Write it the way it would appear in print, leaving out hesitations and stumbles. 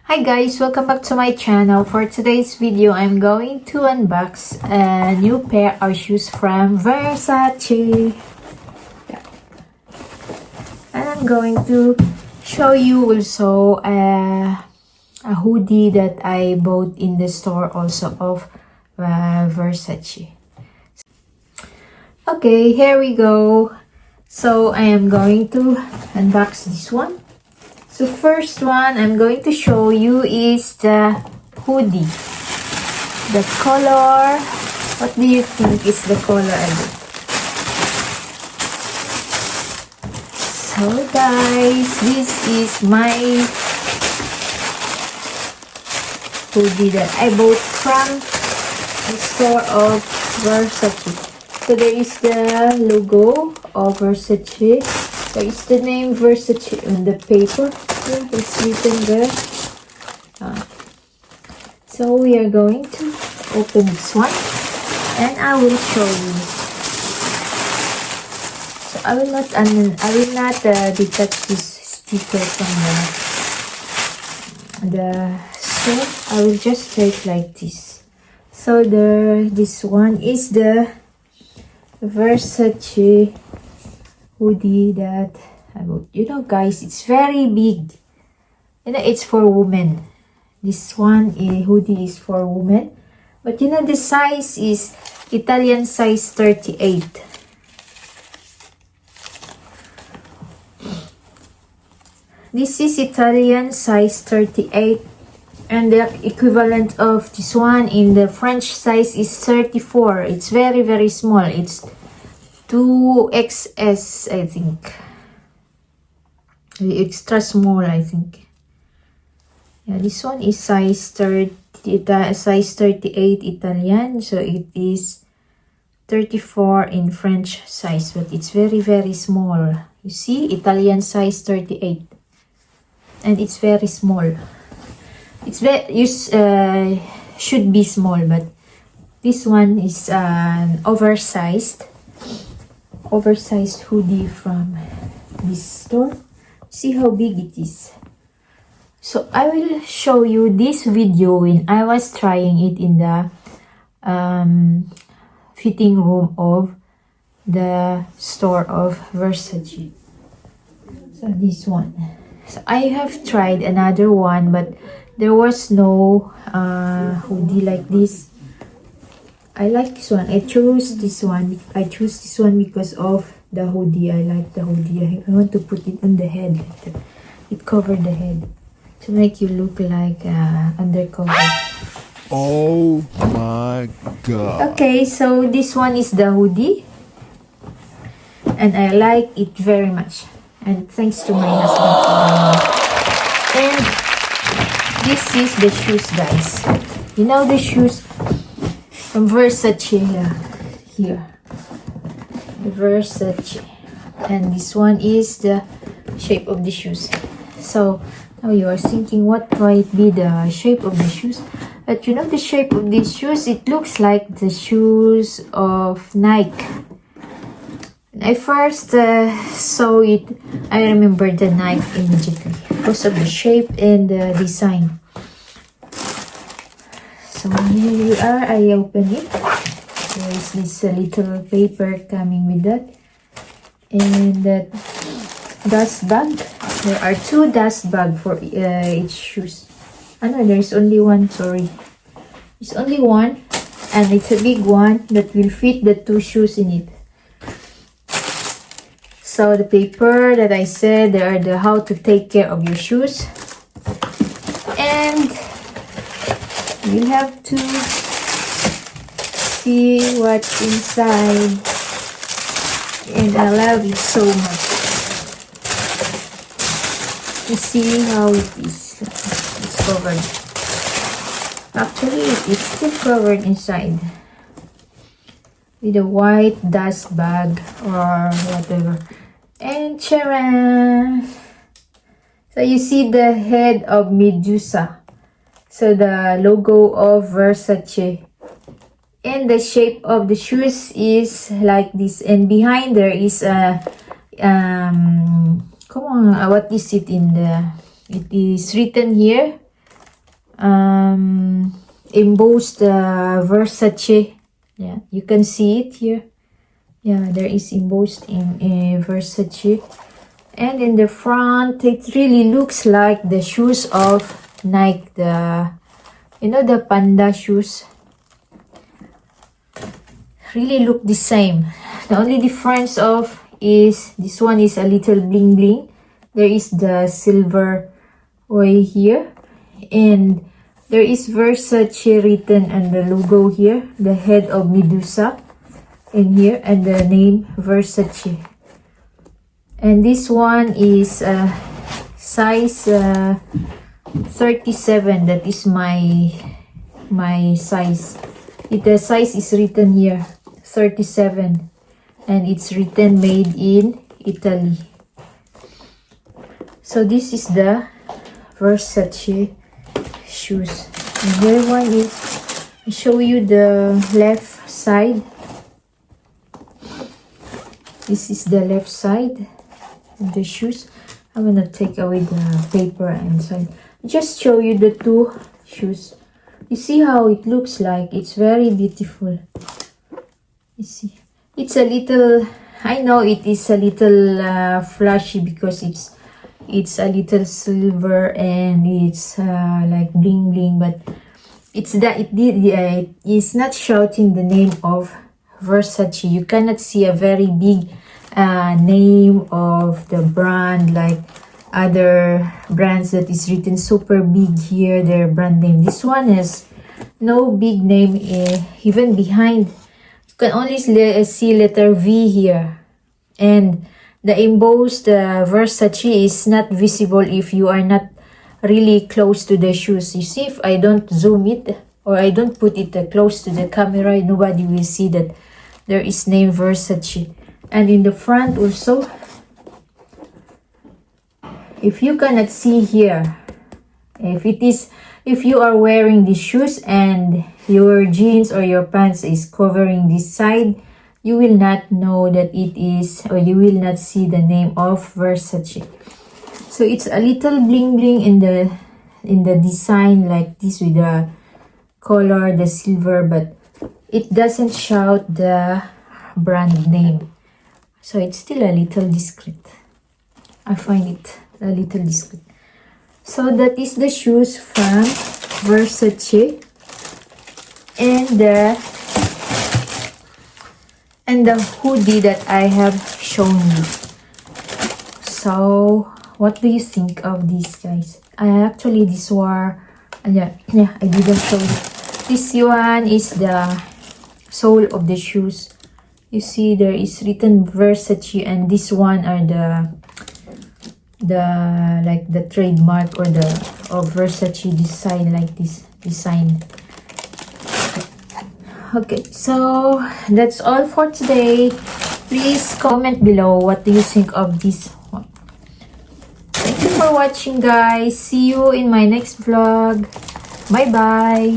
Hi guys, welcome back to my channel. For today's video, I'm going to unbox a new pair of shoes from Versace. Yeah. And I'm going to show you also a hoodie that I bought in the store also of Versace. Okay, here we go. So I am going to unbox this one. So first one I'm going to show you is the hoodie. The color, what do you think is the color of it? So guys, this is my hoodie that I bought from the store of Versace. So there is the logo of Versace. So it's the name Versace on the paper. Yeah, it's written there. So we are going to open this one, and I will show you. So I will not detach this sticker from the strap. I will just take like this. So this one is the Versace hoodie that I bought. You know guys, it's very big. You know, it's for women. This one hoodie is for women. But you know, the size is Italian size 38. This is Italian size 38. And the equivalent of this one in the French size is 34. It's very, very small. It's 2XS, I think. Extra small, I think. Yeah, this one is size 38 Italian, so it is 34 in French size, but it's very, very small. You see, Italian size 38, and it's very small. It's should be small, but this one is an oversized hoodie from this store. See how big it is. So I will show you this video when I was trying it in the fitting room of the store of Versace. So this one. So I have tried another one, but there was no hoodie like this. I like this one. I chose this one. I chose this one because of the hoodie. I like the hoodie. I want to put it on the head. It covered the head to make you look like undercover. Oh my god. Okay, so this one is the hoodie. And I like it very much. And thanks to my husband. And this is the shoes, guys. You know the shoes from Versace here. The Versace. And this one is the shape of the shoes. So now you are thinking what might be the shape of the shoes. But you know the shape of these shoes, it looks like the shoes of Nike. When I first saw it, I remember the Nike immediately because of the shape and the design. So here you are, I open it. There is this little paper coming with that. And that dust bag. There are two dust bags for each shoes. No, there is only one, sorry. It's only one, and it's a big one that will fit the two shoes in it. So the paper that I said, there are the how to take care of your shoes. And you have to see what's inside. And I love it so much. You see how it is. It's covered. Actually, it's still covered inside with a white dust bag or whatever. And charan! So you see the head of Medusa. So the logo of Versace. And the shape of the shoes is like this. And behind there is a come on, what is it in the? It is written here embossed Versace. Yeah, you can see it here. Yeah, there is embossed in Versace. And in the front, it really looks like the shoes of Nike, the panda shoes. Really look the same. The only difference is this one is a little bling bling. There is the silver way here, and there is Versace written and the logo here, the head of Medusa in here, and the name Versace. And this one is size 37. That is my size. The size is written here, 37, and it's written made in Italy. So this is the Versace shoes. And the other one is, I show you the left side. This is the left side of the shoes. I'm gonna take away the paper inside. Just show you the two shoes. You see how it looks like? It's very beautiful. You see, it's a little, I know it is a little flashy because it's a little silver and it's like bling bling, but it's not shouting the name of Versace. You cannot see a very big name of the brand like other brands that is written super big here, their brand name. This one has no big name even behind. You can only see letter V here, and the embossed Versace is not visible if you are not really close to the shoes. You see, if I don't zoom it or I don't put it close to the camera, nobody will see that there is name Versace. And in the front also, if you cannot see here, if you are wearing these shoes and your jeans or your pants is covering this side, you will not know that it is, or you will not see the name of Versace. So it's a little bling bling in the design like this with the color, the silver, but it doesn't shout the brand name. So it's still a little discreet. I find it a little discreet. So that is the shoes from Versace, and the hoodie that I have shown you. So what do you think of these, guys? This were, I didn't show you. This one is the sole of the shoes. You see there is written Versace, and this one are the trademark or of Versace design, like this design. Okay, so that's all for today. Please comment below what do you think of this one. Thank you for watching, guys. See you in my next vlog. Bye bye.